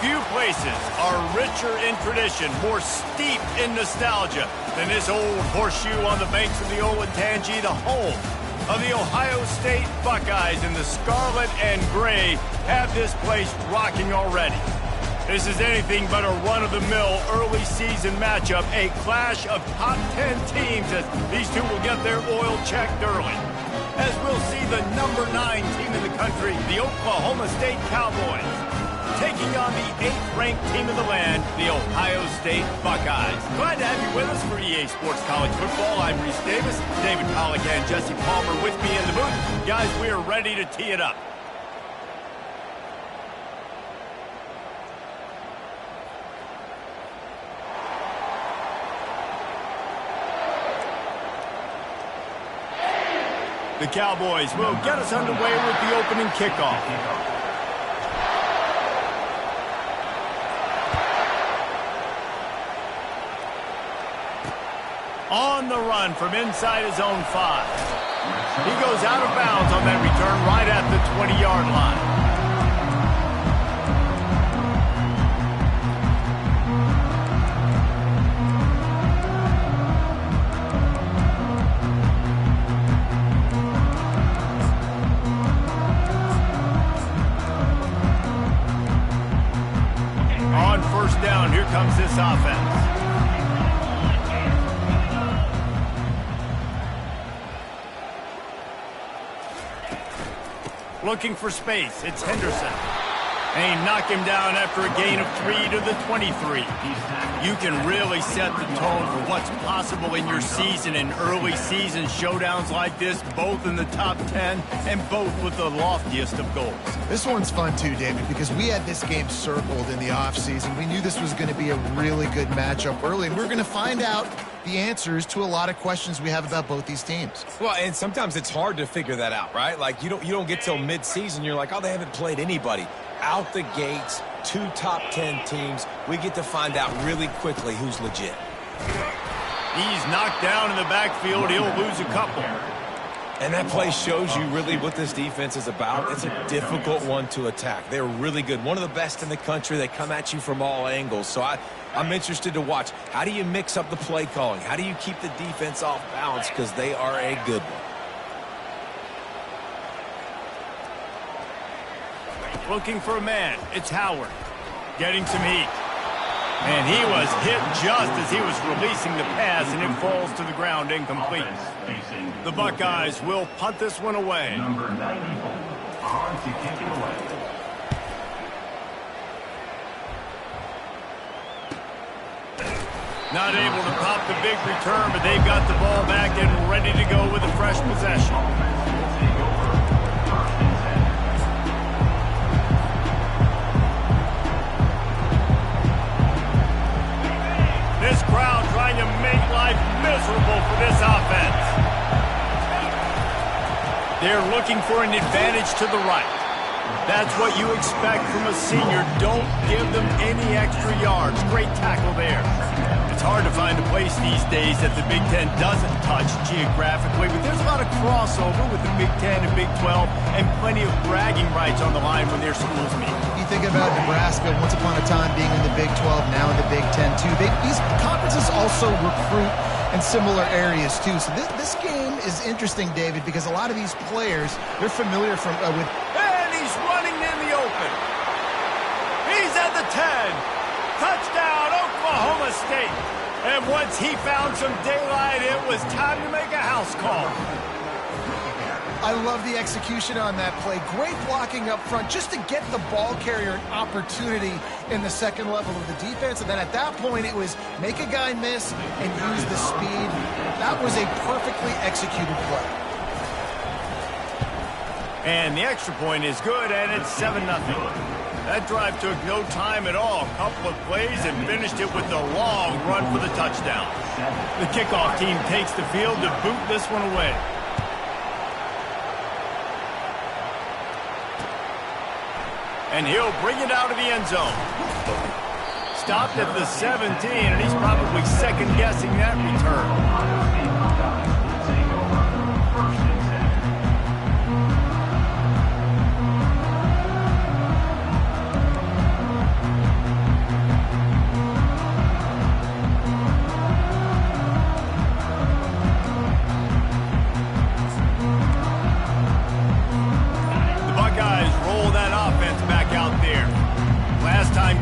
Few places are richer in tradition, more steeped in nostalgia than this old horseshoe on the banks of the Olentangy, the home of the Ohio State Buckeyes, and the scarlet and gray have this place rocking already. This is anything but a run-of-the-mill early season matchup, a clash of top 10 teams as these two will get their oil checked early. As we'll see the number 9 team in the country, the Oklahoma State Cowboys, taking on the 8th-ranked team in the land, the Ohio State Buckeyes. Glad to have you with us for EA Sports College Football. I'm Reese Davis, David Pollack and Jesse Palmer with me in the booth. Guys, we are ready to tee it up. The Cowboys will get us underway with the opening kickoff. On the run from inside his own 5. He goes out of bounds on that return right at the 20-yard line. On first down, here comes this offense. Looking for space, it's Henderson. And he knocked him down after a gain of 3 to the 23. You can really set the tone for what's possible in your season in early season showdowns like this, both in the top 10 and both with the loftiest of goals. This one's fun too, David, because we had this game circled in the offseason. We knew this was going to be a really good matchup early, and we're going to find out the answers to a lot of questions we have about both these teams. Well, and sometimes it's hard to figure that out, right? Like, you don't get till mid-season, you're like, oh, they haven't played anybody. Out the gates, 2 top 10 teams, we get to find out really quickly who's legit. He's knocked down in the backfield. He'll lose a couple. And that play shows you really what this defense is about. It's a difficult one to attack. They're really good. One of the best in the country. They come at you from all angles. So I'm interested to watch. How do you mix up the play calling? How do you keep the defense off balance? Because they are a good one. Looking for a man. It's Howard. Getting some heat. And he was hit just as he was releasing the pass, and it falls to the ground incomplete. The Buckeyes will punt this one away. Number 94, on to kick it away. Not able to pop the big return, but they've got the ball back and ready to go with a fresh possession. This crowd trying to make life miserable for this offense. They're looking for an advantage to the right. That's what you expect from a senior. Don't give them any extra yards. Great tackle there. It's hard to find a place these days that the Big Ten doesn't touch geographically, but there's a lot of crossover with the Big Ten and Big 12 and plenty of bragging rights on the line when their schools meet. You think about Nebraska once upon a time being in the Big 12, now in the Big 10 too. These conferences also recruit in similar areas too. So this game is interesting, David, because a lot of these players, they're familiar with... And he's running in the open. He's at the 10. Touchdown, Oklahoma State. And once he found some daylight, it was time to make a house call. I love the execution on that play. Great blocking up front just to get the ball carrier an opportunity in the second level of the defense. And then at that point, it was make a guy miss and use the speed. That was a perfectly executed play. And the extra point is good, and it's 7-0. That drive took no time at all. A couple of plays and finished it with a long run for the touchdown. The kickoff team takes the field to boot this one away. And he'll bring it out of the end zone. Stopped at the 17, and he's probably second-guessing that return.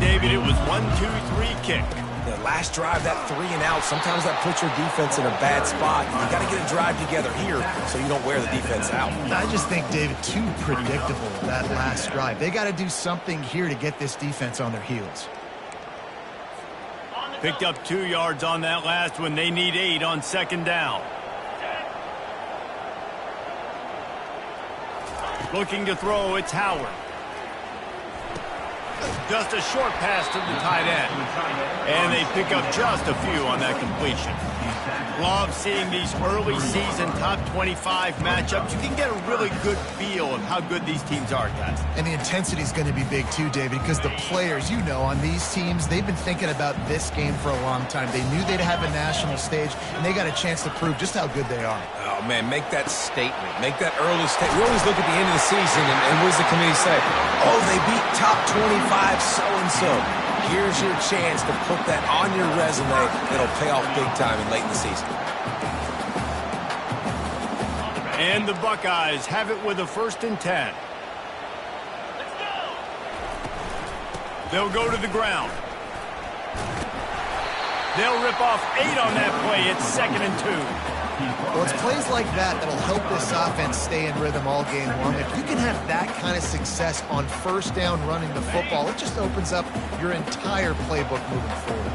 David, it was 1-2-3 kick. The last drive, that 3 and out, sometimes that puts your defense in a bad spot. You got to get a drive together here so you don't wear the defense out. I just think, David, too predictable, that last drive. They got to do something here to get this defense on their heels. Picked up 2 yards on that last one. They need 8 on second down. Looking to throw, it's Howard. Just a short pass to the tight end. And they pick up just a few on that completion. Love seeing these early season top 25 matchups. You can get a really good feel of how good these teams are, guys. And the intensity is going to be big too, David, because the players, you know, on these teams, they've been thinking about this game for a long time. They knew they'd have a national stage, and they got a chance to prove just how good they are. Oh, man, make that statement. Make that early statement. We always look at the end of the season, and what does the committee say? Oh, they beat top 25 so-and-so. Here's your chance to put that on your resume. It'll pay off big time and late in the season. And the Buckeyes have it with a 1st and 10. They'll go to the ground. They'll rip off 8 on that play. It's 2nd and 2. Well, it's plays like that that'll help this offense stay in rhythm all game long. If you can have that kind of success on 1st down running the football, it just opens up your entire playbook moving forward.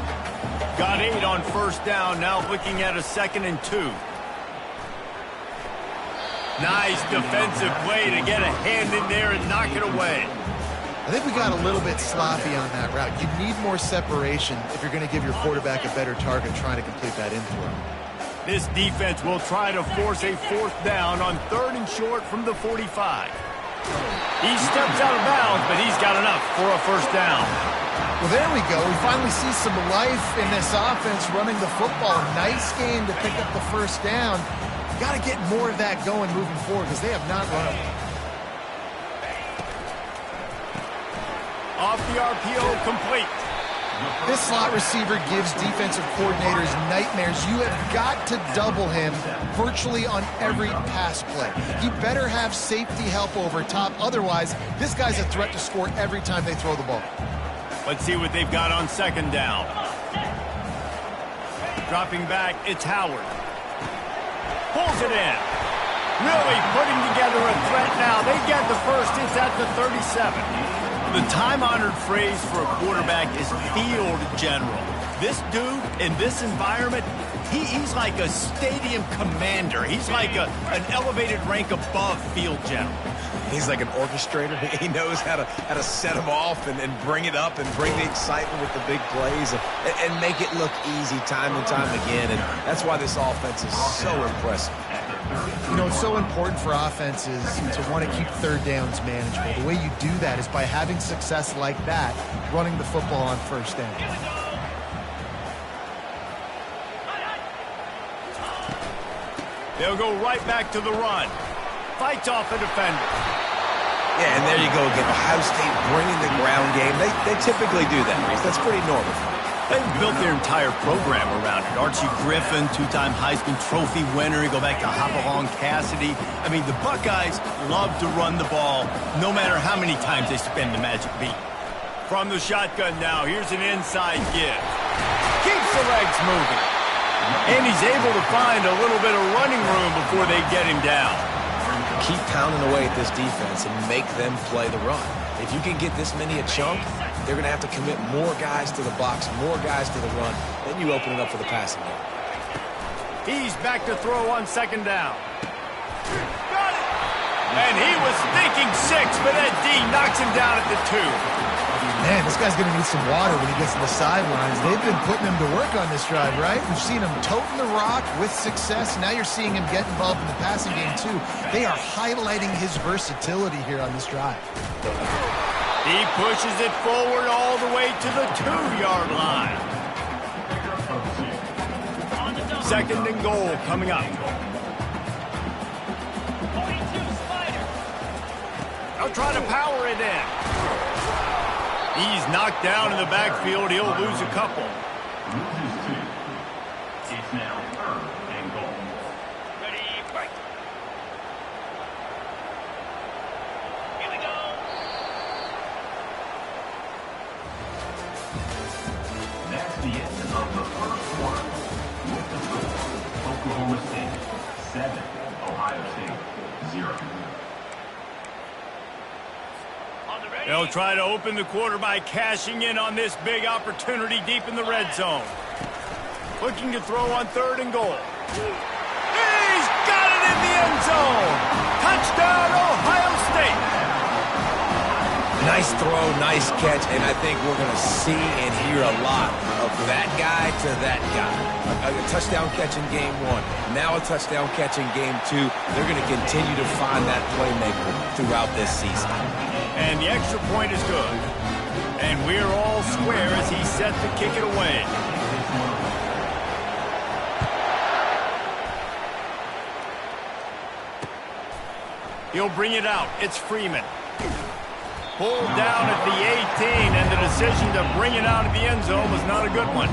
Got 8 on 1st down, now looking at a 2nd and 2. Nice defensive play to get a hand in there and knock it away. I think we got a little bit sloppy on that route. You need more separation if you're going to give your quarterback a better target trying to complete that in throw. This defense will try to force a 4th down on 3rd and short from the 45. He steps out of bounds, but he's got enough for a 1st down. Well, there we go. We finally see some life in this offense running the football. Nice game to pick up the 1st down. You got to get more of that going moving forward because they have not run it. Off the RPO, complete. This slot receiver gives defensive coordinators nightmares. You have got to double him virtually on every pass play. He better have safety help over top. Otherwise, this guy's a threat to score every time they throw the ball. Let's see what they've got on 2nd down. Dropping back, it's Howard. Pulls it in. Really putting together a threat now. They get the 1st. It's at the 37. The time-honored phrase for a quarterback is field general. This dude, in this environment, he's like a stadium commander. He's like an elevated rank above field general. He's like an orchestrator. He knows how to set them off and bring it up and bring the excitement with the big plays and make it look easy time and time again. And that's why this offense is so impressive. You know, it's so important for offenses to want to keep 3rd downs manageable. The way you do that is by having success like that, running the football on 1st down. They'll go right back to the run. Fights off a defender. Yeah, and there you go again. Ohio State bringing the ground game. They typically do that, Reese. That's pretty normal. They've built their entire program around it. Archie Griffin, 2-time Heisman Trophy winner. You go back to Hopalong Cassidy. I mean, the Buckeyes love to run the ball no matter how many times they spend the magic beat. From the shotgun now, here's an inside give. Keeps the legs moving. And he's able to find a little bit of running room before they get him down. Keep pounding away at this defense and make them play the run. If you can get this many a chunk, they're going to have to commit more guys to the box, more guys to the run. Then you open it up for the passing game. He's back to throw on 2nd down. Got it! And he was thinking 6, but that D knocks him down at the 2. Man, this guy's going to need some water when he gets to the sidelines. They've been putting him to work on this drive, right? We've seen him toting the rock with success. Now you're seeing him get involved in the passing game, too. They are highlighting his versatility here on this drive. He pushes it forward all the way to the 2-yard line. 2nd and goal coming up. They'll try to power it in. He's knocked down in the backfield. He'll lose a couple. Loses 2. It's now 3rd and goal. Ready, fight. Here we go. the end of the first quarter. With the score, Oklahoma State 7, Ohio State 0. They'll try to open the quarter by cashing in on this big opportunity deep in the red zone. Looking to throw on 3rd and goal. He's got it in the end zone. Touchdown, Ohio State. Nice throw, nice catch, and I think we're going to see and hear a lot of that guy to that guy. A touchdown catch in game 1, now a touchdown catch in game 2. They're going to continue to find that playmaker throughout this season. And the extra point is good. And we're all square as he's set to kick it away. He'll bring it out. It's Freeman. Pulled down at the 18, and the decision to bring it out of the end zone was not a good one.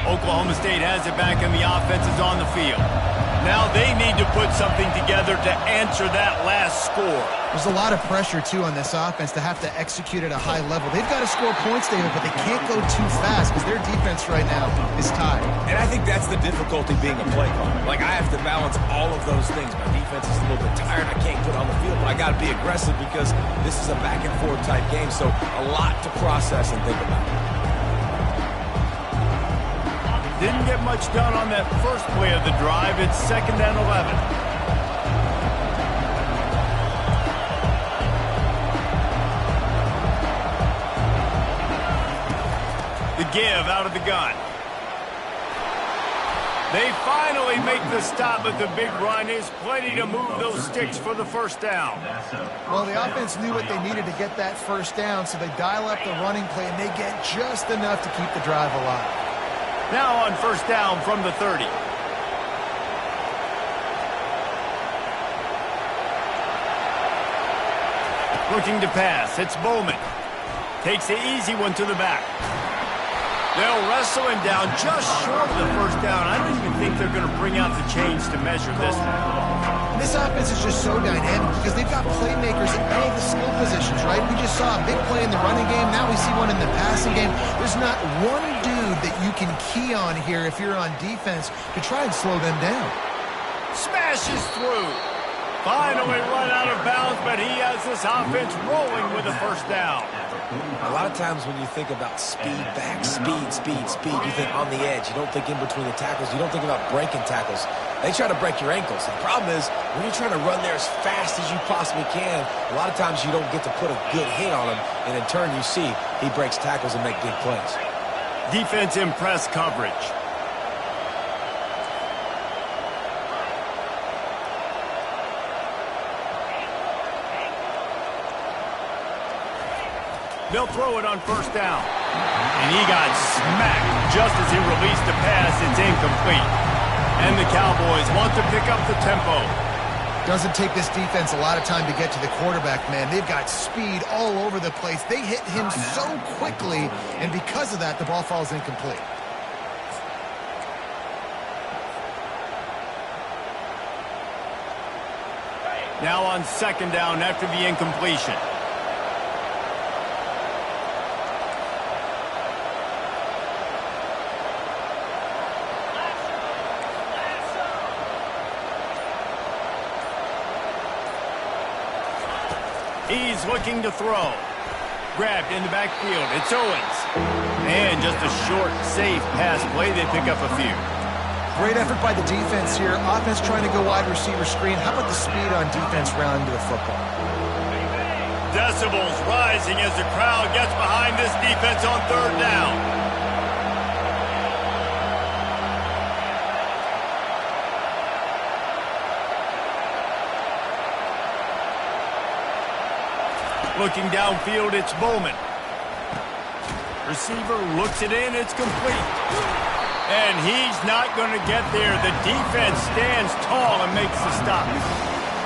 Oklahoma State has it back and the offense is on the field. Now they need to put something together to answer that last score. There's a lot of pressure, too, on this offense to have to execute at a high level. They've got to score points, David, but they can't go too fast because their defense right now is tied. And I think that's the difficulty being a play caller. Like, I have to balance all of those things. My defense is a little bit tired. I can't put on the field, but I got to be aggressive because this is a back-and-forth type game, so a lot to process and think about. Didn't get much done on that first play of the drive. It's 2nd and 11. The give out of the gun. They finally make the stop, but the big run is plenty to move those sticks for the first down. Well, the offense knew what they needed to get that first down, so they dial up the running play, and they get just enough to keep the drive alive. Now on 1st down from the 30. Looking to pass. It's Bowman. Takes the easy one to the back. They'll wrestle him down just short of the first down. I don't even think they're going to bring out the chains to measure this one. This offense is just so dynamic because they've got playmakers in all the skill positions, right? We just saw a big play in the running game. Now we see one in the passing game. There's not one dude that you can key on here if you're on defense to try and slow them down. Smashes through. Finally run out of bounds, but he has this offense rolling with a first down. A lot of times when you think about speed back, speed, you think on the edge. You don't think in between the tackles. You don't think about breaking tackles. They try to break your ankles. The problem is when you're trying to run there as fast as you possibly can, a lot of times you don't get to put a good hit on him, and in turn you see he breaks tackles and make big plays. Defense in press coverage. They'll throw it on 1st down. And he got smacked just as he released the pass. It's incomplete. And the Cowboys want to pick up the tempo. Doesn't take this defense a lot of time to get to the quarterback, man. They've got speed all over the place. They hit him so quickly, and because of that, the ball falls incomplete. Now on 2nd down after the incompletion. He's looking to throw. Grabbed in the backfield. It's Owens. And just a short, safe pass play. They pick up a few. Great effort by the defense here. Offense trying to go wide receiver screen. How about the speed on defense rounding to the football? Decibels rising as the crowd gets behind this defense on 3rd down. Looking downfield, it's Bowman. Receiver looks it in, it's complete. And he's not going to get there. The defense stands tall and makes the stop.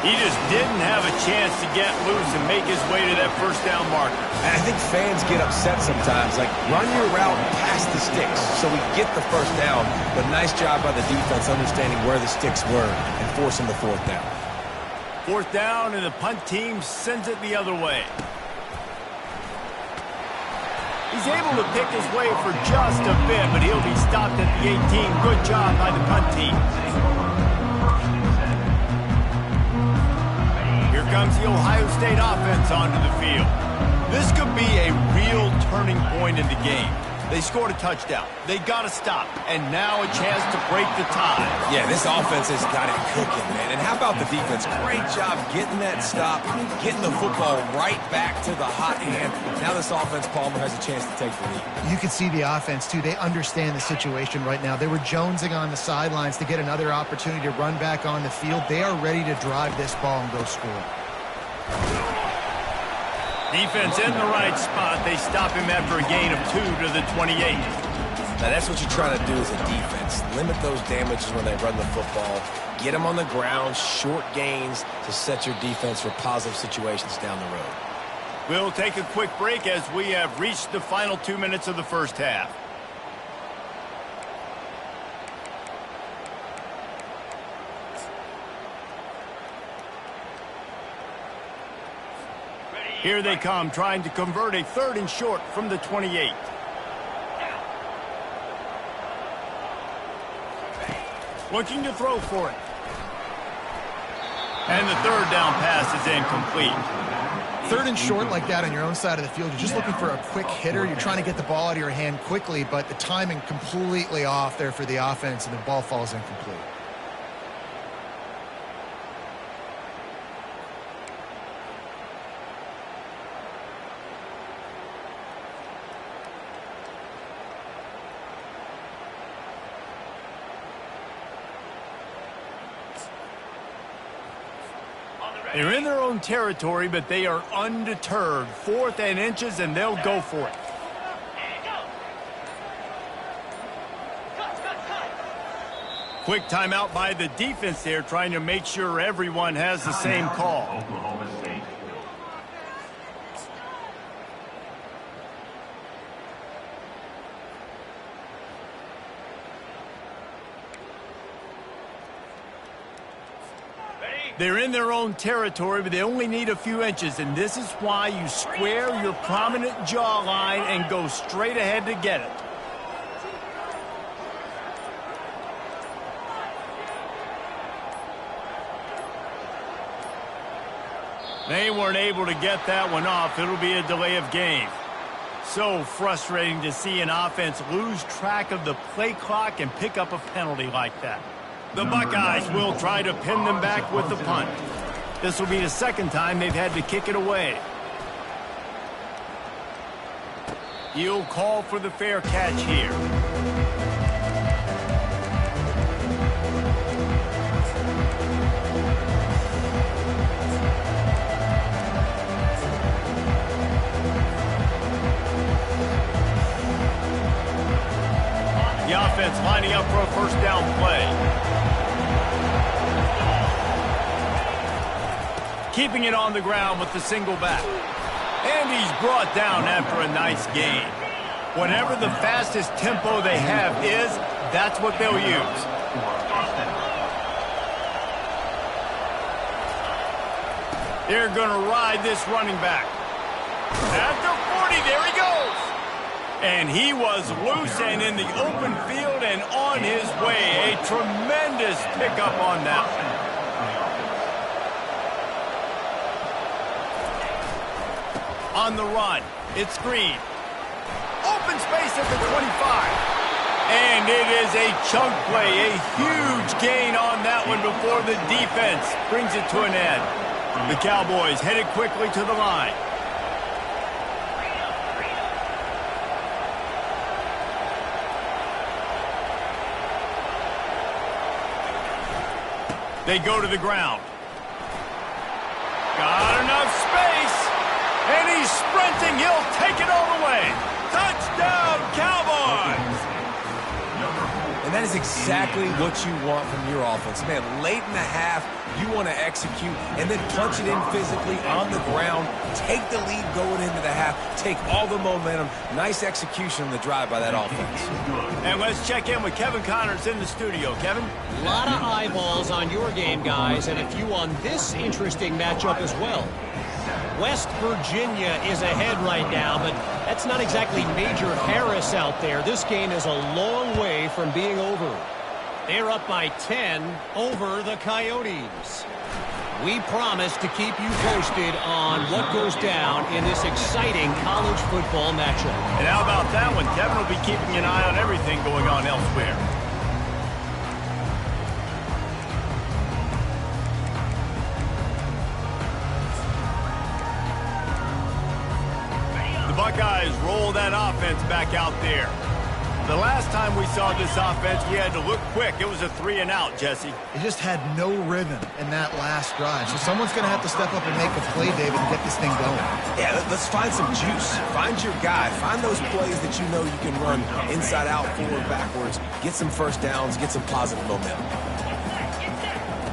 He just didn't have a chance to get loose and make his way to that first down marker. And I think fans get upset sometimes, like run your route past the sticks so we get the first down. But nice job by the defense understanding where the sticks were and forcing the fourth down. Fourth down, and the punt team sends it the other way. He's able to pick his way for just a bit, but he'll be stopped at the 18. Good job by the punt team. Here comes the Ohio State offense onto the field. This could be a real turning point in the game. They scored a touchdown. They got to stop. And now a chance to break the tie. Yeah, this offense has got it cooking, man. And how about the defense? Great job getting that stop, getting the football right back to the hot hand. Now this offense, Palmer, has a chance to take the lead. You can see the offense, too. They understand the situation right now. They were jonesing on the sidelines to get another opportunity to run back on the field. They are ready to drive this ball and go score. Defense in the right spot. They stop him after a gain of 2 to the 28. Now, that's what you're trying to do as a defense. Limit those damages when they run the football. Get them on the ground, short gains to set your defense for positive situations down the road. We'll take a quick break as we have reached the final 2 minutes of the first half. Here they come, trying to convert a 3rd and short from the 28. Looking to throw for it. And the 3rd down pass is incomplete. 3rd and short like that on your own side of the field. You're just looking for a quick hitter. You're trying to get the ball out of your hand quickly, but the timing completely off there for the offense, and the ball falls incomplete. They're in their own territory, but they are undeterred. 4th and inches, and they'll go for it. Quick timeout by the defense there, trying to make sure everyone has the same call. Oklahoma State. They're in their own territory, but they only need a few inches, and this is why you square your prominent jawline and go straight ahead to get it. They weren't able to get that one off. It'll be a delay of game. So frustrating to see an offense lose track of the play clock and pick up a penalty like that. The Buckeyes will try to pin them back with the punt. This will be the 2nd time they've had to kick it away. He'll call for the fair catch here. The offense lining up for a first down play. Keeping it on the ground with the single back. And he's brought down after a nice gain. Whatever the fastest tempo they have is, that's what they'll use. They're going to ride this running back. At the 40, there he goes. And he was loose and in the open field and on his way. A tremendous pickup on that one. On the run, it's Green. Open space at the 25. And it is a chunk play, a huge gain on that one before the defense brings it to an end. The Cowboys headed quickly to the line. They go to the ground. Got enough space. And he's sprinting. He'll take it all the way. Touchdown, Cowboys! And That is exactly what you want from your offense. Man, late in the half, you want to execute and then punch it in physically on the ground, take the lead going into the half, take all the momentum. Nice execution on the drive by that offense. And let's check in with Kevin Connors in the studio. Kevin? A lot of eyeballs on your game, guys, and a few on this interesting matchup as well. West Virginia is ahead right now, but that's not exactly Major Harris out there. This game is a long way from being over. They're up by 10 over the Coyotes. We promise to keep you posted on what goes down in this exciting college football matchup. And how about that one? Kevin will be keeping an eye on everything going on elsewhere. The Buckeyes roll that offense back out there. The last time we saw this offense, we had to look quick. It was a 3-and-out, Jesse. He just had no rhythm in that last drive. So someone's going to have to step up and make a play, David, and get this thing going. Yeah, let's find some juice. Find your guy. Find those plays that you know you can run inside out, forward, backwards. Get some first downs. Get some positive momentum.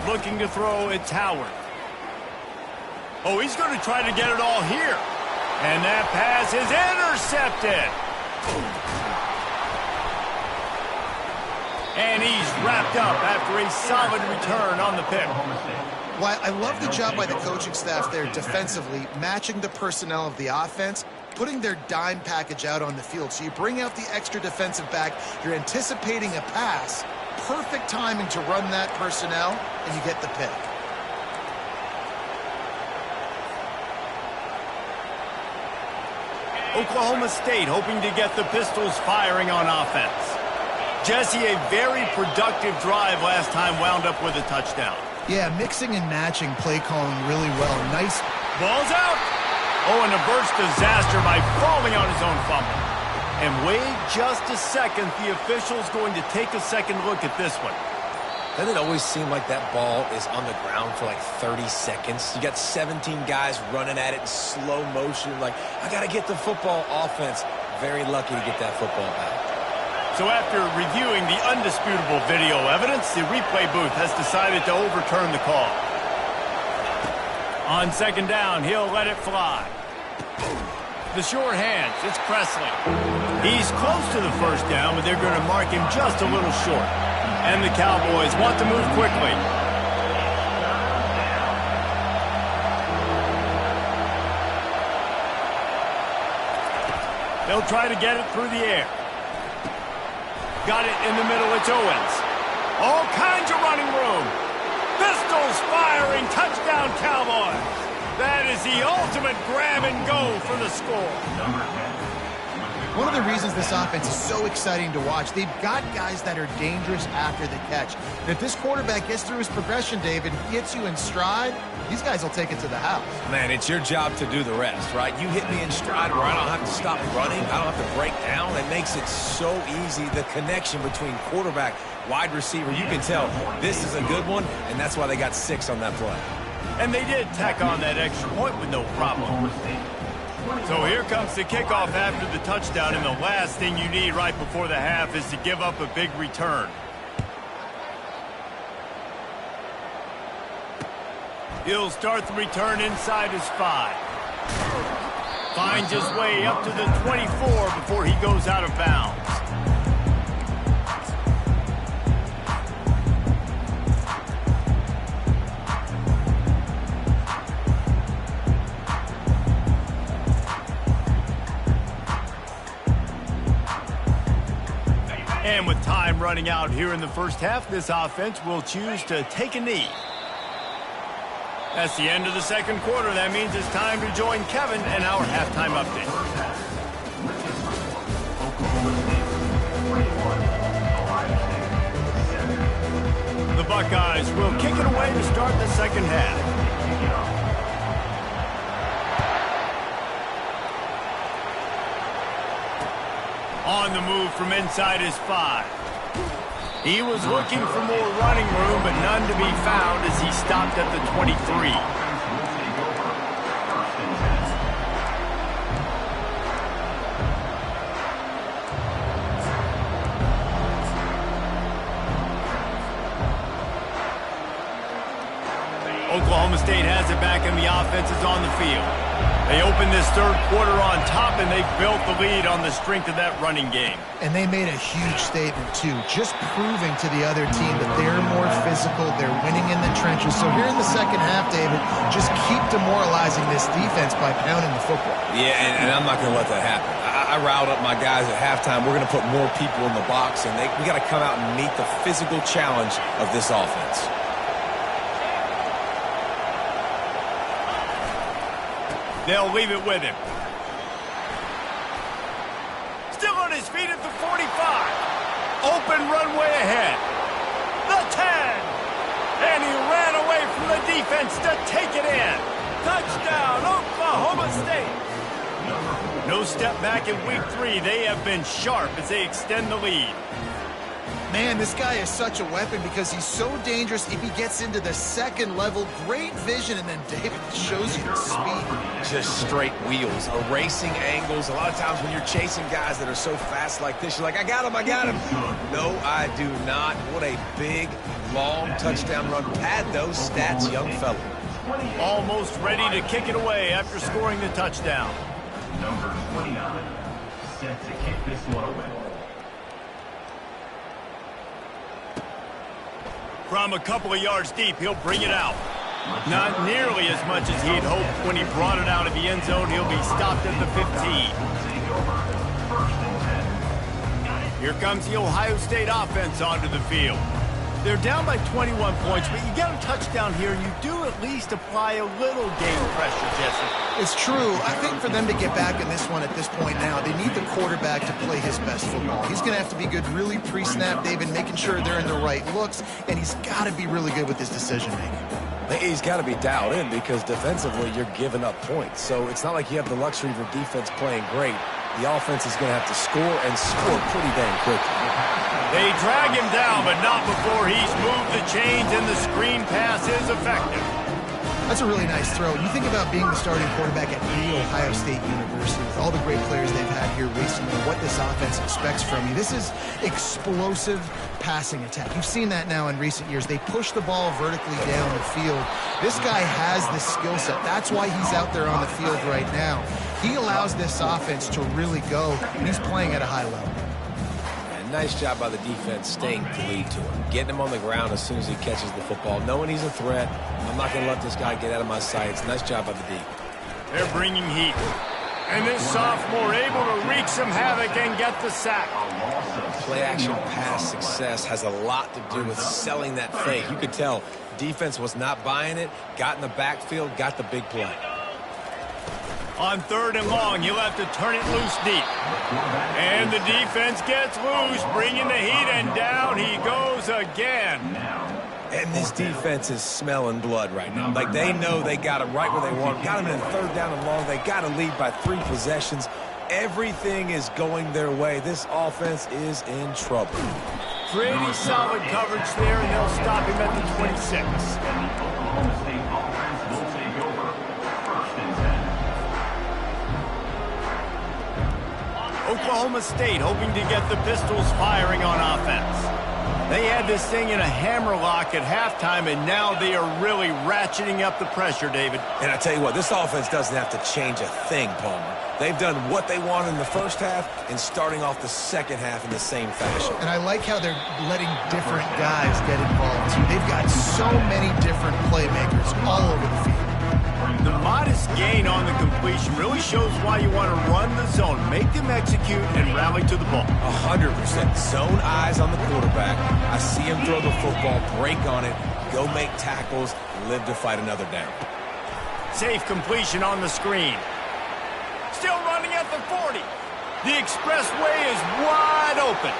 Looking to throw, it's Howard. Oh, he's going to try to get it all here. And that pass is intercepted. And he's wrapped up after a solid return on the pick. Well, I love the job by the coaching staff there defensively, matching the personnel of the offense, putting their dime package out on the field. So you bring out the extra defensive back, you're anticipating a pass, perfect timing to run that personnel, and you get the pick. Oklahoma State hoping to get the Pistols firing on offense. Jesse, a very productive drive last time wound up with a touchdown. Yeah, mixing and matching play calling really well. Nice. Ball's out. Oh, and a burst disaster by falling on his own fumble. And wait just a second. The official's going to take a second look at this one. Doesn't it always seem like that ball is on the ground for like 30 seconds? You got 17 guys running at it in slow motion. Like, I got to get the football. Offense. Very lucky to get that football back. So after reviewing the undisputable video evidence, the replay booth has decided to overturn the call. On second down, he'll let it fly. The short hands, it's Presley. He's close to the first down, but they're going to mark him just a little short. And the Cowboys want to move quickly. They'll try to get it through the air. Got it in the middle, it's Owens. All kinds of running room. Pistols firing, touchdown Cowboys. That is the ultimate grab and go for the score. One of the reasons this offense is so exciting to watch, they've got guys that are dangerous after the catch. And if this quarterback gets through his progression, David, gets you in stride, these guys will take it to the house. Man, it's your job to do the rest, right? You hit me in stride where I don't have to stop running. I don't have to break down. It makes it so easy. The connection between quarterback, wide receiver, you can tell this is a good one, and that's why they got 6 on that play. And they did tack on that extra point with no problem. So here comes the kickoff after the touchdown, and the last thing you need right before the half is to give up a big return. He'll start the return inside his 5. Finds his way up to the 24 before he goes out of bounds. And with time running out here in the first half, this offense will choose to take a knee. That's the end of the second quarter. That means it's time to join Kevin and our halftime update. The Buckeyes will kick it away to start the second half. On the move from inside his 5. He was looking for more running room, but none to be found as he stopped at the 23. Oklahoma State has it back and the offense is on the field. They opened this third quarter on top, and they built the lead on the strength of that running game. And they made a huge statement, too, just proving to the other team that they're more physical, they're winning in the trenches. So here in the second half, David, just keep demoralizing this defense by pounding the football. Yeah, and I'm not going to let that happen. I riled up my guys at halftime. We're going to put more people in the box, and we got to come out and meet the physical challenge of this offense. They'll leave it with him. Still on his feet at the 45. Open runway ahead. The 10. And he ran away from the defense to take it in. Touchdown, Oklahoma State. No step back in week 3. They have been sharp as they extend the lead. Man, this guy is such a weapon because he's so dangerous if he gets into the second level. Great vision, and then David shows you the speed. Just straight wheels, erasing angles. A lot of times when you're chasing guys that are so fast like this, you're like, I got him. No, I do not. What a big, long touchdown run. Pad those stats, young fella. Almost ready to kick it away after scoring the touchdown. Number 29, set to kick this one away. From a couple of yards deep, he'll bring it out. Not nearly as much as he'd hoped when he brought it out of the end zone. He'll be stopped at the 15. Here comes the Ohio State offense onto the field. They're down by 21 points, but you get a touchdown here, and you do at least apply a little game pressure, Jesse. It's true. I think for them to get back in this one at this point now, they need the quarterback to play his best football. He's going to have to be good really pre-snap, David, making sure they're in the right looks, and he's got to be really good with his decision-making. He's got to be dialed in because defensively you're giving up points. So it's not like you have the luxury of your defense playing great. The offense is going to have to score and score pretty dang quickly. They drag him down, but not before he's moved the chains and the screen pass is effective. That's a really nice throw. You think about being the starting quarterback at The Ohio State University with all the great players they've had here recently, what this offense expects from you. This is explosive passing attack. You've seen that now in recent years. They push the ball vertically down the field. This guy has the skill set. That's why he's out there on the field right now. He allows this offense to really go, and he's playing at a high level. Nice job by the defense staying glued to him, getting him on the ground as soon as he catches the football, knowing he's a threat. I'm not going to let this guy get out of my sights. Nice job by the D. They're bringing heat. And this sophomore able to wreak some havoc and get the sack. Play-action pass success has a lot to do with selling that fake. You could tell defense was not buying it, got in the backfield, got the big play. On 3rd and long, he'll have to turn it loose deep. And the defense gets loose, bringing the heat, and down he goes again. And this defense is smelling blood right now. Like, they know they got him right where they want him. Got him in 3rd down and long. They got to lead by 3 possessions. Everything is going their way. This offense is in trouble. Pretty solid coverage there, and they'll stop him at the 26. Oklahoma State offense will take over 1st and 10. Oklahoma State hoping to get the Pistols firing on offense. They had this thing in a hammerlock at halftime, and now they are really ratcheting up the pressure, David. And I tell you what, this offense doesn't have to change a thing, Palmer. They've done what they want in the first half and starting off the second half in the same fashion. And I like how they're letting different guys get involved, too. They've got so many different playmakers all over the field. The modest gain on the completion really shows why you want to run the zone, make them execute, and rally to the ball. 100%. Zone eyes on the quarterback. I see him throw the football, break on it, go make tackles, live to fight another down. Safe completion on the screen. Still running at the 40. The expressway is wide open.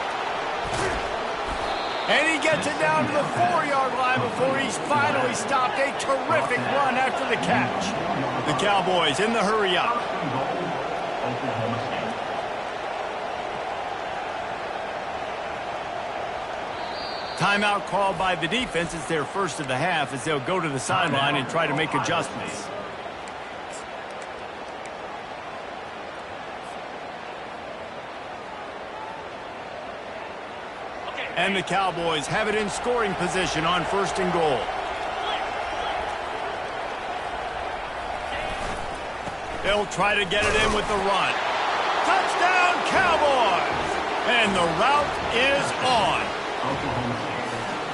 And he gets it down to the 4-yard line before he's finally stopped. A terrific run after the catch. The Cowboys in the hurry up. Timeout called by the defense. It's their first of the half as they'll go to the sideline and try to make adjustments. And the Cowboys have it in scoring position on 1st and goal. They'll try to get it in with the run. Touchdown, Cowboys! And the route is on.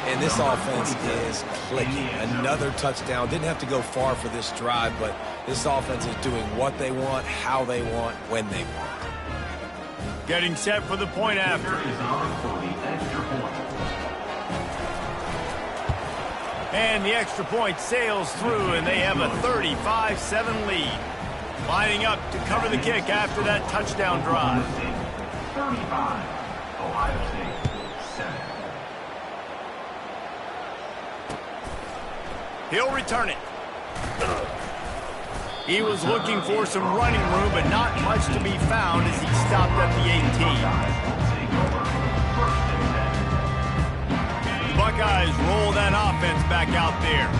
And this offense is clicking. Another touchdown. Didn't have to go far for this drive, but this offense is doing what they want, how they want, when they want. Getting set for the point after. And the extra point sails through, and they have a 35-7 lead. Lining up to cover the kick after that touchdown drive. 35, Ohio State, 7. He'll return it. He was looking for some running room, but not much to be found as he stopped at the 18. The Buckeyes roll that offense back out there.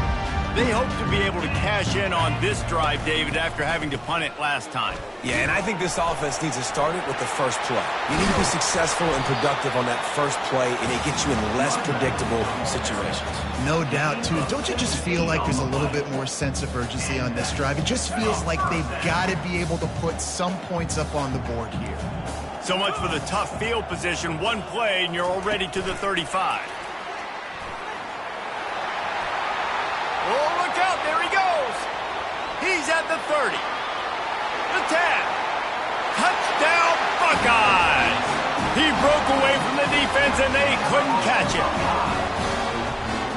They hope to be able to cash in on this drive, David, after having to punt it last time. Yeah, and I think this offense needs to start it with the first play. You need to be successful and productive on that first play, and it gets you in less predictable situations. No doubt, too. Don't you just feel like there's a little bit more sense of urgency on this drive? It just feels like they've got to be able to put some points up on the board here. So much for the tough field position. One play, and you're already to the 35. Oh, look out. There he goes. He's at the 30. The 10. Touchdown, Buckeyes. He broke away from the defense, and they couldn't catch him.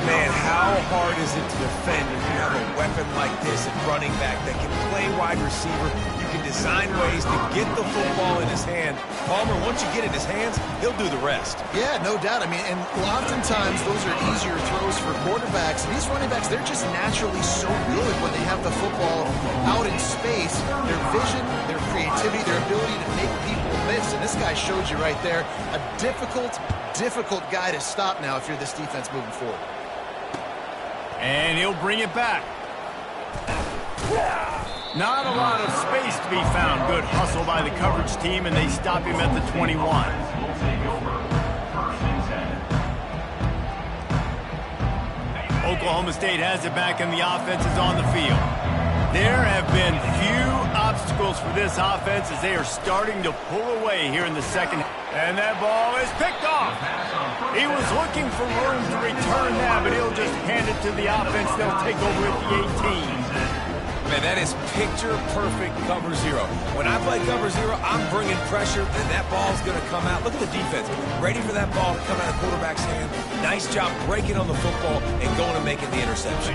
Man, how hard is it to defend when you have a weapon like this at running back that can play wide receiver? You can design ways to get the football in his hand. Palmer, once you get it in his hands, he'll do the rest. Yeah, no doubt. I mean, and oftentimes those are easier throws for quarterbacks. These running backs, they're just naturally so good when they have the football out in space. Their vision, their creativity, their ability to make people miss. And this guy showed you right there, a difficult guy to stop now if you're this defense moving forward. And he'll bring it back. Not a lot of space to be found. Good hustle by the coverage team, and they stop him at the 21. Oklahoma State has it back, and the offense is on the field. There have been few obstacles for this offense as they are starting to pull away here in the second. And that ball is picked off. He was looking for room to return that, but he'll just hand it to the offense. They'll take over at the 18. Man, that is picture-perfect cover zero. When I play cover zero, I'm bringing pressure, and that ball's going to come out. Look at the defense. Ready for that ball to come out of the quarterback's hand. Nice job breaking on the football and going and making the interception.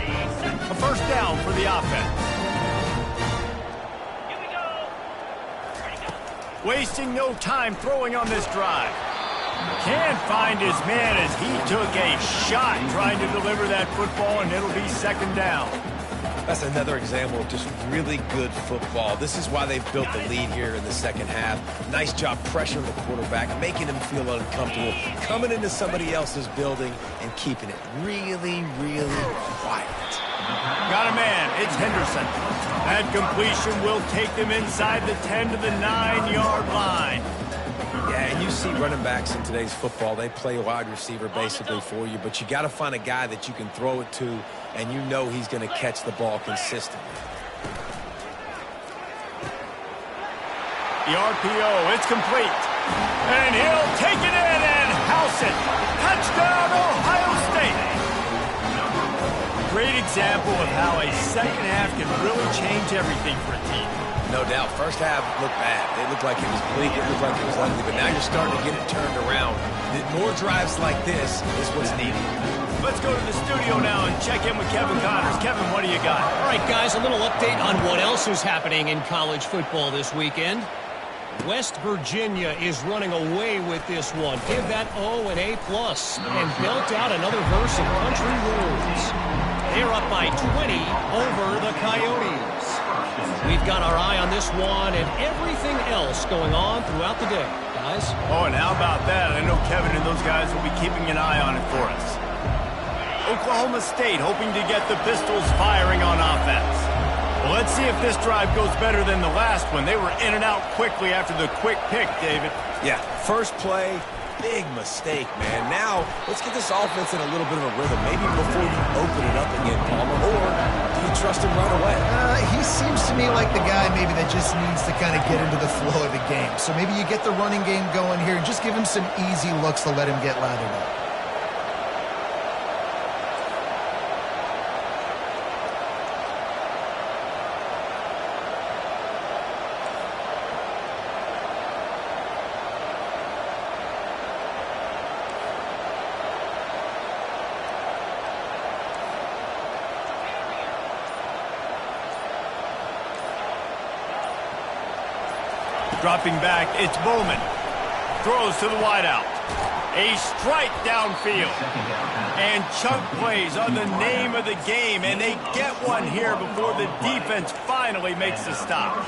A first down for the offense. Wasting no time throwing on this drive. Can't find his man as he took a shot trying to deliver that football, and it'll be second down. That's another example of just really good football. This is why they've built the lead here in the second half. Nice job pressuring the quarterback, making him feel uncomfortable, coming into somebody else's building and keeping it really, really quiet. Got a man. It's Henderson. That completion will take them inside the 10 to the 9-yard line. Yeah, and you see running backs in today's football, they play wide receiver basically for you, but you got to find a guy that you can throw it to, and you know he's going to catch the ball consistently. The RPO, it's complete. And he'll take it in and house it. Touchdown, Ohio State. Great example of how a second half can really change everything for a team. No doubt. First half looked bad. It looked like it was bleak. It looked like it was ugly. But now you're starting to get it turned around. More drives like this is what's needed. Let's go to the studio now and check in with Kevin Connors. Kevin, what do you got? All right, guys, a little update on what else is happening in college football this weekend. West Virginia is running away with this one. Give that O an A+, and belt out another verse of country roads. They're up by 20 over the Coyotes. We've got our eye on this one and everything else going on throughout the day, guys. Oh, and how about that? I know Kevin and those guys will be keeping an eye on it for us. Oklahoma State hoping to get the Pistols firing on offense. Well, let's see if this drive goes better than the last one. They were in and out quickly after the quick pick, David. Yeah, first play, big mistake, man. Now, let's get this offense in a little bit of a rhythm. Maybe before you open it up again, Palmer, or do you trust him right away? He seems to me like the guy maybe that just needs to kind of get into the flow of the game. So maybe you get the running game going here and just give him some easy looks to let him get lathered up. Dropping back, it's Bowman. Throws to the wideout. A strike downfield. And chunk plays on the name of the game, and they get one here before the defense finally makes the stop.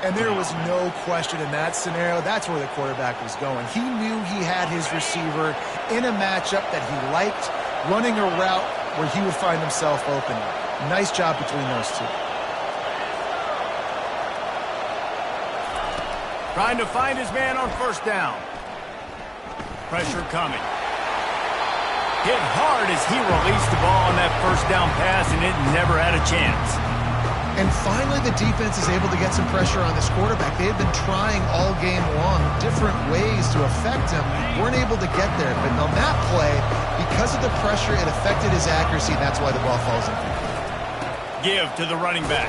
And there was no question in that scenario. That's where the quarterback was going. He knew he had his receiver in a matchup that he liked, running a route where he would find himself open. Nice job between those two. Trying to find his man on first down. Pressure coming. Hit hard as he released the ball on that first down pass, and it never had a chance. And finally, the defense is able to get some pressure on this quarterback. They had been trying all game long different ways to affect him. Weren't able to get there. But on that play, because of the pressure, it affected his accuracy, and that's why the ball falls in. Give to the running back.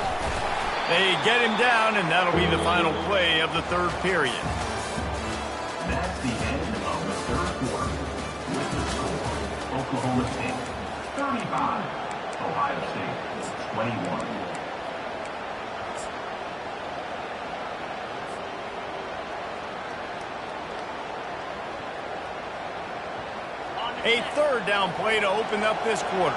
They get him down, and that'll be the final play of the third period. That's the end of the third quarter. With the score, Oklahoma State 35, Ohio State 21. A third down play to open up this quarter.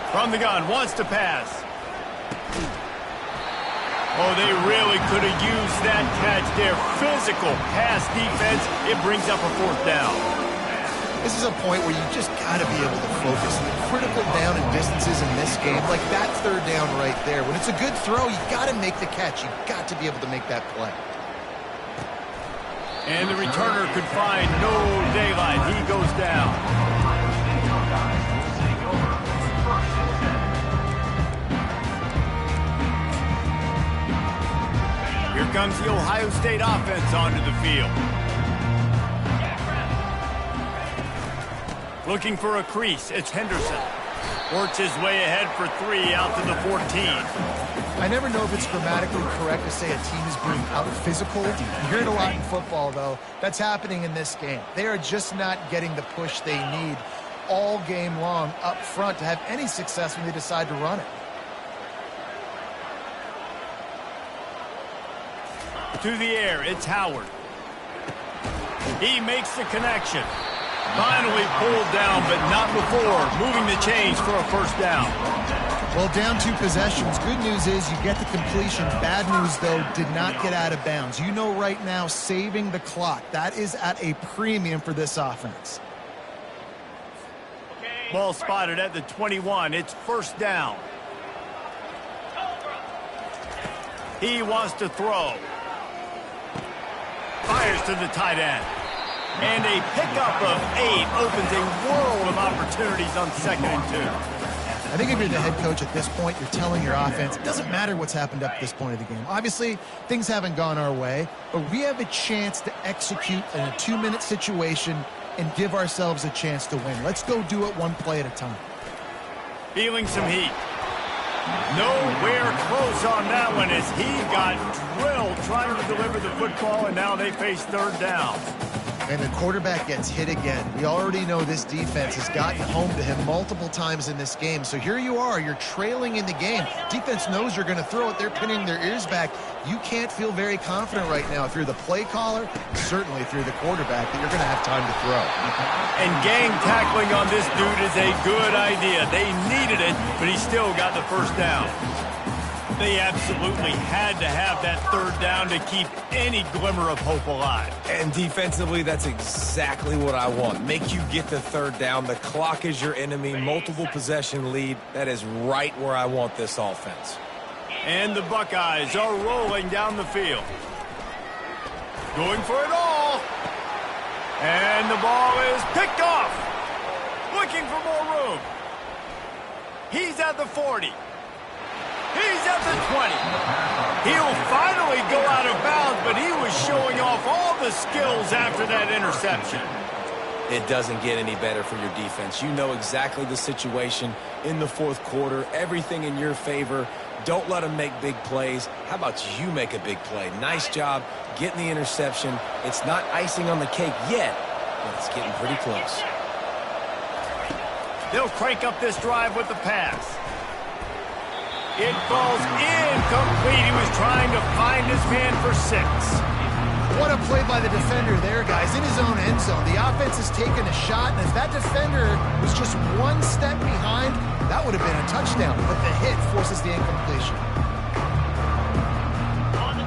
From the gun, wants to pass. Oh, they really could have used that catch there. Physical pass defense. It brings up a fourth down. This is a point where you just got to be able to focus. The critical down and distances in this game, like that third down right there. When it's a good throw, you got to make the catch. You got to be able to make that play. And the returner could find no daylight. He goes down. Here comes the Ohio State offense onto the field. Looking for a crease, it's Henderson. Works his way ahead for 3 out to the 14. I never know if it's grammatically correct to say a team is being out-physical. You hear it a lot in football, though. That's happening in this game. They are just not getting the push they need all game long up front to have any success when they decide to run it. To the air, it's Howard. He makes the connection. Finally pulled down, but not before moving the chains for a first down. Well, down 2 possessions. Good news is you get the completion. Bad news, though, did not get out of bounds. You know right now, saving the clock. That is at a premium for this offense. Ball spotted at the 21. It's first down. He wants to throw. Fires to the tight end. And a pickup of 8 opens a world of opportunities on 2nd and 2. I think if you're the head coach at this point, you're telling your offense, it doesn't matter what's happened up to this point of the game. Obviously, things haven't gone our way, but we have a chance to execute in a 2-minute situation and give ourselves a chance to win. Let's go do it one play at a time. Feeling some heat. Nowhere close on that one as he got drilled trying to deliver the football, and now they face third down. And the quarterback gets hit again. We already know this defense has gotten home to him multiple times in this game. So here you are, you're trailing in the game. Defense knows you're going to throw it. They're pinning their ears back. You can't feel very confident right now if you're the play caller, certainly if you're the quarterback, that you're going to have time to throw. And gang tackling on this dude is a good idea. They needed it, but he still got the first down. They absolutely had to have that third down to keep any glimmer of hope alive. And defensively, that's exactly what I want. Make you get the third down. The clock is your enemy. Multiple possession lead. That is right where I want this offense. And the Buckeyes are rolling down the field. Going for it all. And the ball is picked off. Looking for more room. He's at the 40. He's at the 20. He'll finally go out of bounds, but he was showing off all the skills after that interception. It doesn't get any better for your defense. You know exactly the situation in the fourth quarter. Everything in your favor. Don't let them make big plays. How about you make a big play? Nice job getting the interception. It's not icing on the cake yet, but it's getting pretty close. They'll crank up this drive with the pass. It falls incomplete. He was trying to find his man for 6. What a play by the defender there, guys, in his own end zone. The offense has taken a shot, and if that defender was just one step behind, that would have been a touchdown, but the hit forces the incompletion.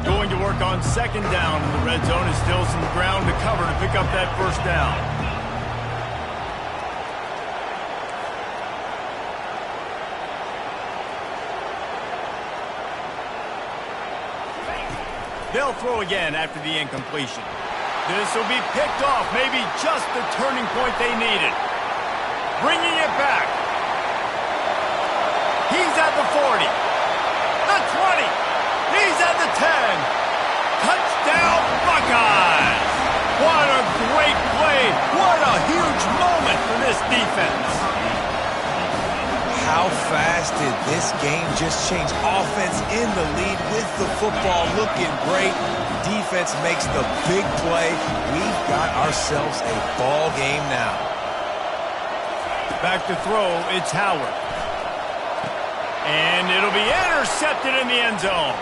Going to work on second down in the red zone. Is still some ground to cover to pick up that first down. They'll throw again after the incompletion. This will be picked off, maybe just the turning point they needed. Bringing it back. He's at the 40. The 20. He's at the 10. Touchdown, Buckeyes. What a great play. What a huge moment for this defense. How fast did this game just change? Offense in the lead with the football, looking great. Defense makes the big play. We've got ourselves a ball game now. Back to throw, it's Howard. And it'll be intercepted in the end zone.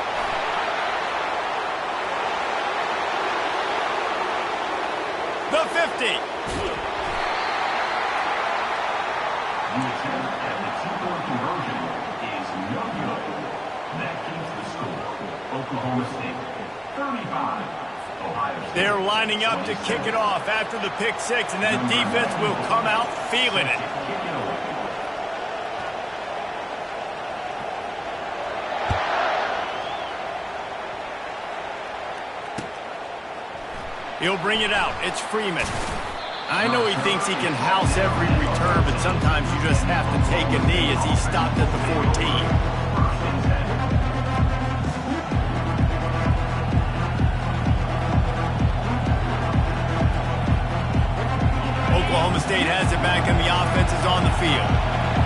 The 50. The attempt at the two-point conversion is no good. That keeps the score. Oklahoma State, 35. Ohio State. They're lining up to kick it off after the pick 6, and that defense will come out feeling it. He'll bring it out. It's Freeman. I know he thinks he can house every return, but sometimes you just have to take a knee as he stopped at the 14. Oklahoma State has it back and the offense is on the field.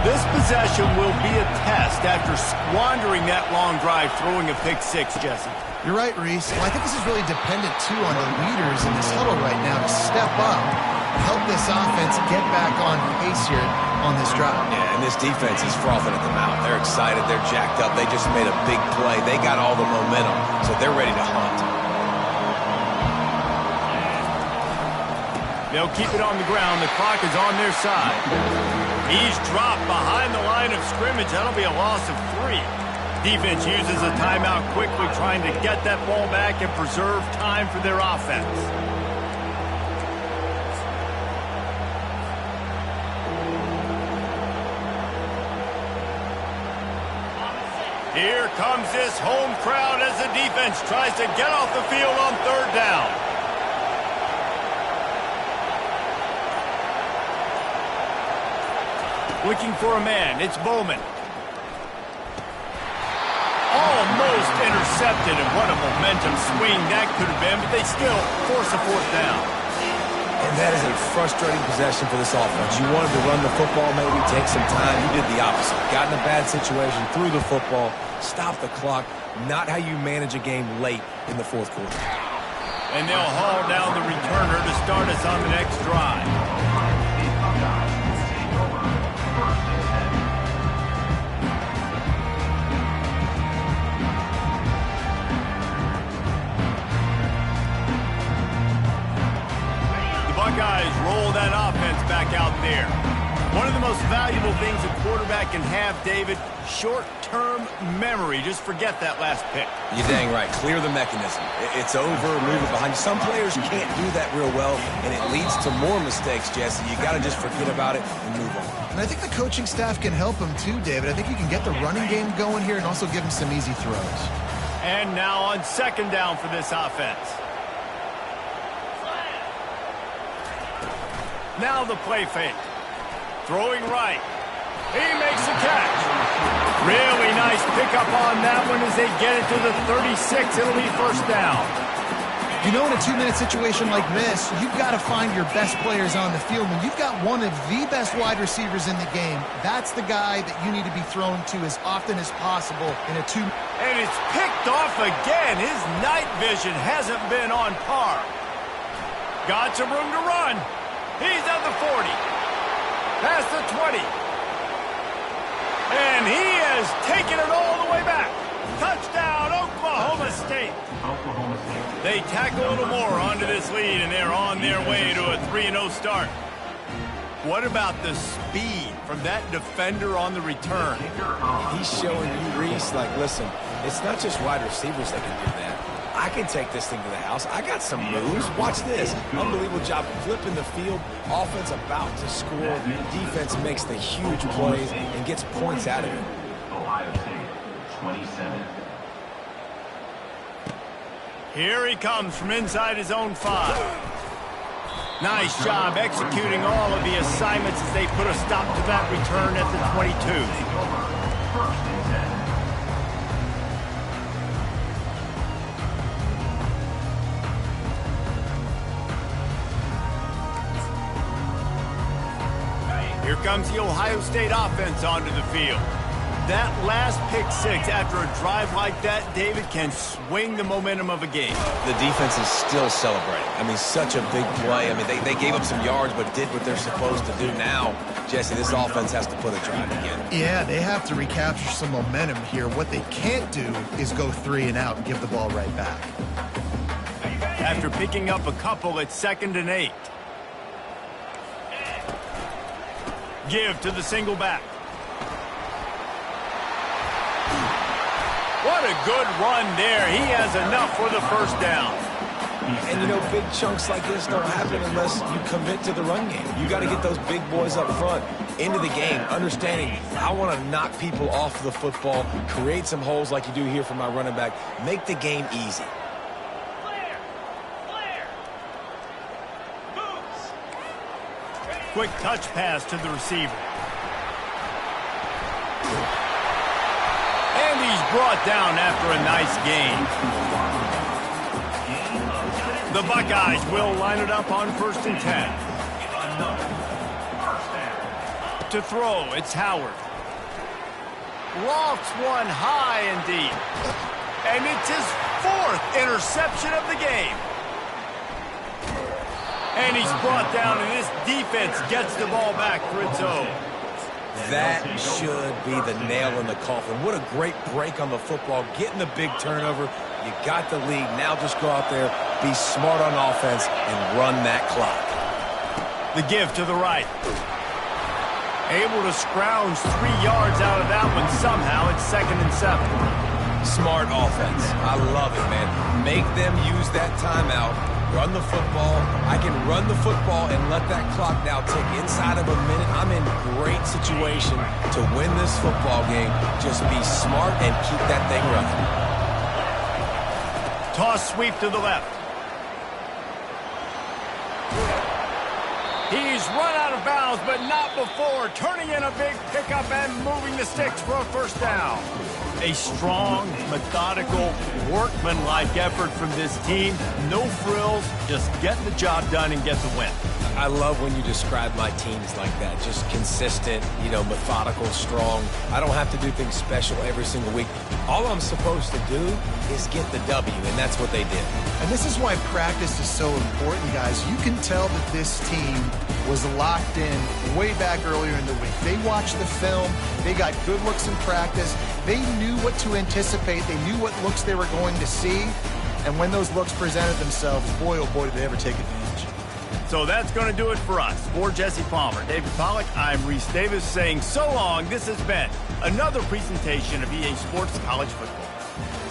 This possession will be a test after squandering that long drive throwing a pick 6, Jesse. You're right, Reese. Well, I think this is really dependent, too, on the leaders in this huddle right now to step up, help this offense get back on pace here on this drive. Yeah, and this defense is frothing at the mouth. They're excited. They're jacked up. They just made a big play. They got all the momentum, so they're ready to hunt. They'll keep it on the ground. The clock is on their side. He's dropped behind the line of scrimmage. That'll be a loss of 3. Defense uses a timeout quickly, trying to get that ball back and preserve time for their offense. Here comes this home crowd as the defense tries to get off the field on third down. Looking for a man. It's Bowman. Almost intercepted, and what a momentum swing that could have been, but they still force a fourth down. And that is a frustrating possession for this offense. You wanted to run the football, maybe take some time. You did the opposite. Got in a bad situation, threw the football, stopped the clock. Not how you manage a game late in the fourth quarter. And they'll haul down the returner to start us on the next drive. Buckeyes roll that offense back out there. One of the most valuable things a quarterback can have, David, short-term memory. Just forget that last pick. You're dang right. Clear the mechanism. It's over. Move it behind you. Some players can't do that real well, and it leads to more mistakes, Jesse. You got to just forget about it and move on. And I think the coaching staff can help him too, David. I think you can get the running game going here and also give him some easy throws. And now on second down for this offense. Now the play fake. Throwing right. He makes a catch. Really nice pickup on that one as they get it to the 36. It'll be first down. You know, in a two-minute situation like this, you've got to find your best players on the field. When you've got one of the best wide receivers in the game, that's the guy that you need to be thrown to as often as possible in a two. And it's picked off again. His night vision hasn't been on par. Got some room to run. He's at the 40. Past the 20. And he has taken it all the way back. Touchdown, Oklahoma State. Oklahoma State. They tack a little more onto this lead, and they're on their way to a 3-0 start. What about the speed from that defender on the return? He's showing you, Reese, like, listen, it's not just wide receivers that can do that. I can take this thing to the house. I got some moves. Watch this. Unbelievable job flipping the field. Offense about to score. Defense makes the huge plays and gets points out of it. Ohio State, 27. Here he comes from inside his own 5. Nice job executing all of the assignments as they put a stop to that return at the 22. First and 10. Here comes the Ohio State offense onto the field. That last pick 6 after a drive like that, David, can swing the momentum of a game. The defense is still celebrating. I mean, such a big play. I mean, they gave up some yards but did what they're supposed to do. Now, Jesse, this offense has to put a drive again. Yeah, they have to recapture some momentum here. What they can't do is go 3 and out and give the ball right back. After picking up a couple, it's 2nd and 8. Give to the single back. What a good run there. He has enough for the first down. And, you know, big chunks like this don't happen unless you commit to the run game. You got to get those big boys up front into the game, understanding I want to knock people off the football, create some holes like you do here for my running back, make the game easy. Quick touch pass to the receiver. And he's brought down after a nice gain. The Buckeyes will line it up on 1st and 10. To throw, it's Howard. Lofts one high and deep. And it's his 4th interception of the game. And he's brought down, and this defense gets the ball back for its own. That should be the nail in the coffin. What a great break on the football. Getting the big turnover. You got the lead. Now just go out there, be smart on offense, and run that clock. The give to the right. Able to scrounge 3 yards out of that one somehow. It's 2nd and 7. Smart offense. I love it, man. Make them use that timeout. Run the football. I can run the football and let that clock now tick inside of a minute. I'm in great situation to win this football game. Just be smart and keep that thing running. Toss sweep to the left. He's run out of bounds, but not before. Turning in a big pickup and moving the sticks for a first down. A strong, methodical, workmanlike effort from this team. No frills, just get the job done and get the win. I love when you describe my teams like that. Just consistent, you know, methodical, strong. I don't have to do things special every single week. All I'm supposed to do is get the W, and that's what they did. And this is why practice is so important, guys. You can tell that this team was locked in way back earlier in the week. They watched the film. They got good looks in practice. They knew what to anticipate. They knew what looks they were going to see. And when those looks presented themselves, boy, oh boy, did they ever take advantage. So that's going to do it for us. For Jesse Palmer, David Pollack, I'm Reese Davis saying so long. This has been another presentation of EA Sports College Football.